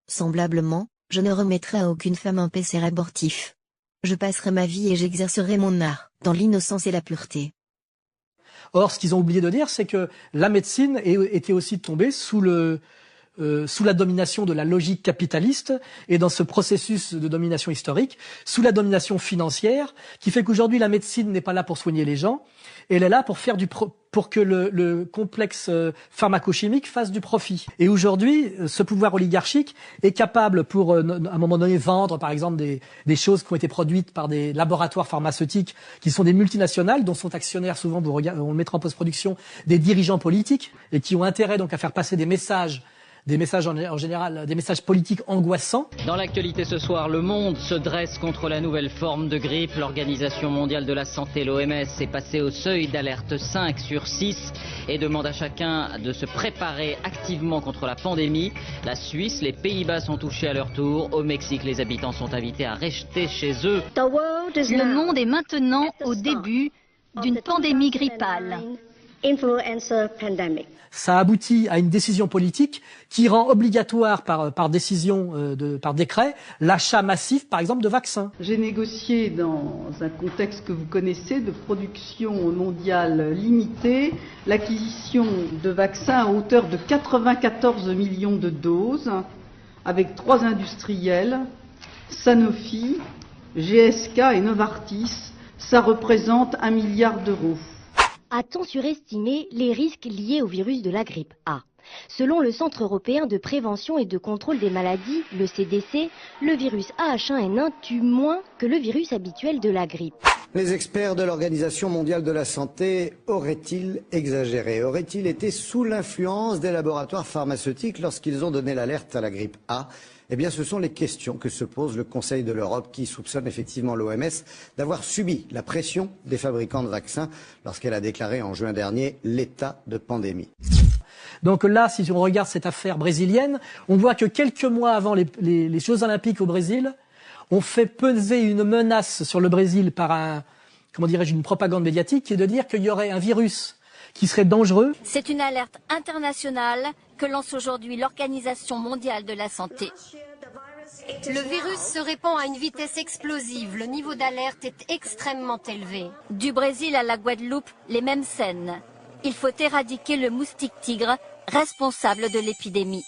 Semblablement, je ne remettrai à aucune femme un PCR abortif. Je passerai ma vie et j'exercerai mon art, dans l'innocence et la pureté. Or, ce qu'ils ont oublié de dire, c'est que la médecine était aussi tombée sous la domination de la logique capitaliste et dans ce processus de domination historique, sous la domination financière, qui fait qu'aujourd'hui la médecine n'est pas là pour soigner les gens, elle est là pour faire pour que le complexe pharmacochimique fasse du profit. Et aujourd'hui, ce pouvoir oligarchique est capable pour, à un moment donné, vendre, par exemple, des choses qui ont été produites par des laboratoires pharmaceutiques qui sont des multinationales, dont sont actionnaires souvent, on le mettra en post-production, des dirigeants politiques, et qui ont intérêt donc à faire passer des messages en général, des messages politiques angoissants. Dans l'actualité ce soir, le monde se dresse contre la nouvelle forme de grippe. L'Organisation mondiale de la santé, l'OMS, est passée au seuil d'alerte 5 sur 6 et demande à chacun de se préparer activement contre la pandémie. La Suisse, les Pays-Bas sont touchés à leur tour. Au Mexique, les habitants sont invités à rester chez eux. Le monde est maintenant au début d'une pandémie grippale. Ça aboutit à une décision politique qui rend obligatoire par décision, par décret, l'achat massif, par exemple, de vaccins. J'ai négocié dans un contexte que vous connaissez de production mondiale limitée l'acquisition de vaccins à hauteur de 94 millions de doses avec 3 industriels, Sanofi, GSK et Novartis. Ça représente 1 milliard d'euros. A-t-on surestimé les risques liés au virus de la grippe A? Selon le Centre européen de prévention et de contrôle des maladies, le CDC, le virus AH1N1 tue moins que le virus habituel de la grippe. Les experts de l'Organisation mondiale de la santé auraient-ils exagéré? Auraient-ils été sous l'influence des laboratoires pharmaceutiques lorsqu'ils ont donné l'alerte à la grippe A? Eh bien, ce sont les questions que se pose le Conseil de l'Europe qui soupçonne effectivement l'OMS d'avoir subi la pression des fabricants de vaccins lorsqu'elle a déclaré en juin dernier l'état de pandémie. Donc là, si on regarde cette affaire brésilienne, on voit que quelques mois avant les Jeux Olympiques au Brésil, on fait peser une menace sur le Brésil par une propagande médiatique qui est de dire qu'il y aurait un virus qui serait dangereux. C'est une alerte internationale que lance aujourd'hui l'Organisation mondiale de la santé. Le virus se répand à une vitesse explosive. Le niveau d'alerte est extrêmement élevé. Du Brésil à la Guadeloupe, les mêmes scènes. Il faut éradiquer le moustique tigre, responsable de l'épidémie.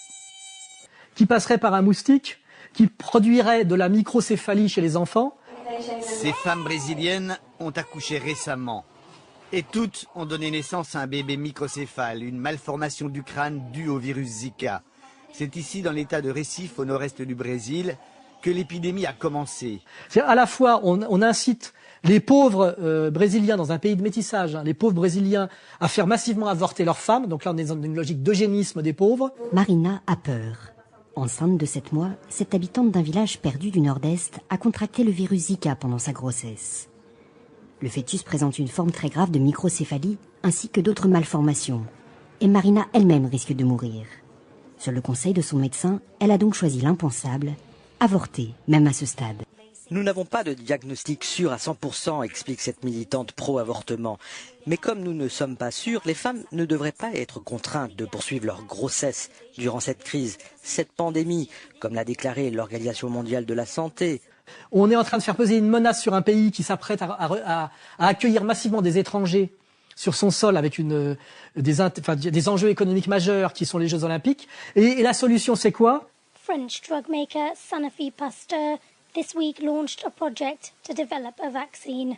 Qui passerait par un moustique, qui produirait de la microcéphalie chez les enfants. Ces femmes brésiliennes ont accouché récemment. Et toutes ont donné naissance à un bébé microcéphale, une malformation du crâne due au virus Zika. C'est ici, dans l'état de Recife, au nord-est du Brésil, que l'épidémie a commencé. À la fois, on incite les pauvres brésiliens dans un pays de métissage, les pauvres brésiliens à faire massivement avorter leurs femmes. Donc là, on est dans une logique d'eugénisme des pauvres. Marina a peur. Enceinte de 7 mois, cette habitante d'un village perdu du nord-est a contracté le virus Zika pendant sa grossesse. Le fœtus présente une forme très grave de microcéphalie ainsi que d'autres malformations. Et Marina elle-même risque de mourir. Sur le conseil de son médecin, elle a donc choisi l'impensable, avorter, même à ce stade. Nous n'avons pas de diagnostic sûr à 100%, explique cette militante pro-avortement. Mais comme nous ne sommes pas sûrs, les femmes ne devraient pas être contraintes de poursuivre leur grossesse durant cette crise, cette pandémie, comme l'a déclaré l'Organisation mondiale de la santé. On est en train de faire peser une menace sur un pays qui s'apprête à accueillir massivement des étrangers sur son sol avec des enjeux économiques majeurs qui sont les Jeux Olympiques. Et la solution, c'est quoi? French drug maker Sanofi Pasteur this week launched a project to develop a vaccine.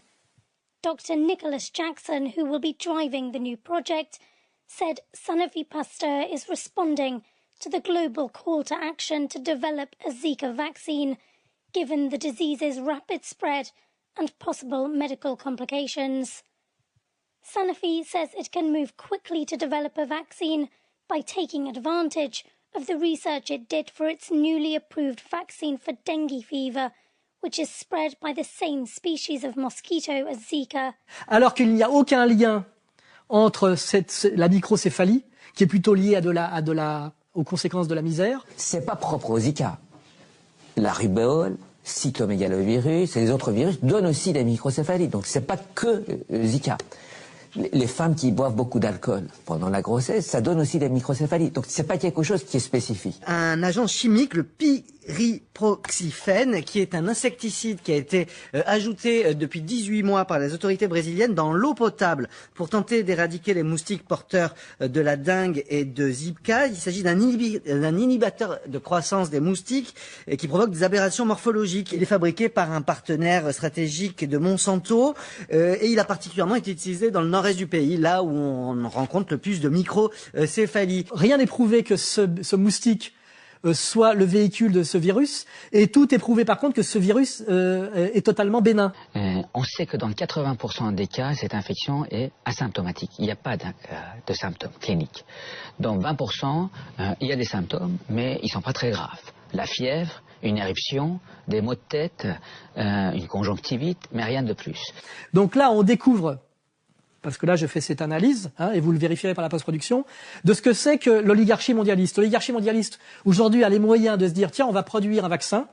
Dr. Nicholas Jackson, who will be driving the new project, said Sanofi Pasteur is responding to the global call to action to develop a Zika vaccine, given the disease's rapid spread and possible medical complications. Sanofi says it can move quickly to develop a vaccine by taking advantage of the research it did for its newly approved vaccine for dengue fever, which is spread by the same species of mosquito as Zika. Alors qu'il n'y a aucun lien entre la microcéphalie, qui est plutôt liée aux conséquences de la misère. C'est pas propre au Zika. La rubéole, cytomégalovirus et les autres virus donnent aussi des microcéphalies. Donc c'est pas que Zika. Les femmes qui boivent beaucoup d'alcool pendant la grossesse, ça donne aussi des microcéphalies. Donc c'est pas quelque chose qui est spécifique. Un agent chimique, le riproxifène, qui est un insecticide qui a été ajouté depuis 18 mois par les autorités brésiliennes dans l'eau potable pour tenter d'éradiquer les moustiques porteurs de la dengue et de Zika. Il s'agit d'un inhibiteur de croissance des moustiques qui provoque des aberrations morphologiques. Il est fabriqué par un partenaire stratégique de Monsanto et il a particulièrement été utilisé dans le nord-est du pays, là où on rencontre le plus de microcéphalie. Rien n'est prouvé que ce moustique soit le véhicule de ce virus, et tout est prouvé par contre que ce virus est totalement bénin. On sait que dans 80% des cas, cette infection est asymptomatique. Il n'y a pas de symptômes cliniques. Dans 20%, il y a des symptômes, mais ils ne sont pas très graves. La fièvre, une éruption, des maux de tête, une conjonctivite, mais rien de plus. Donc là, on découvre, parce que là je fais cette analyse, et vous le vérifierez par la post-production, de ce que c'est que l'oligarchie mondialiste. L'oligarchie mondialiste, aujourd'hui, a les moyens de se dire, tiens, on va produire un vaccin,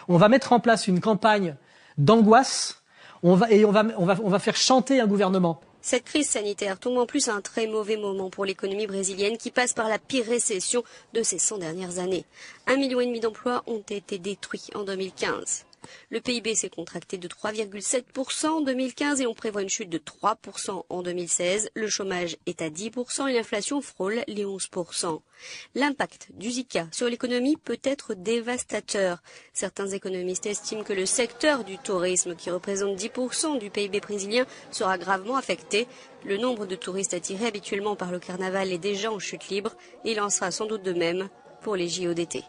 on va mettre en place une campagne d'angoisse, on va faire chanter un gouvernement. Cette crise sanitaire tombe en plus à un très mauvais moment pour l'économie brésilienne qui passe par la pire récession de ces 100 dernières années. 1,5 million d'emplois ont été détruits en 2015. Le PIB s'est contracté de 3,7% en 2015 et on prévoit une chute de 3% en 2016. Le chômage est à 10% et l'inflation frôle les 11%. L'impact du Zika sur l'économie peut être dévastateur. Certains économistes estiment que le secteur du tourisme, qui représente 10% du PIB brésilien, sera gravement affecté. Le nombre de touristes attirés habituellement par le carnaval est déjà en chute libre et il en sera sans doute de même pour les JO d'été.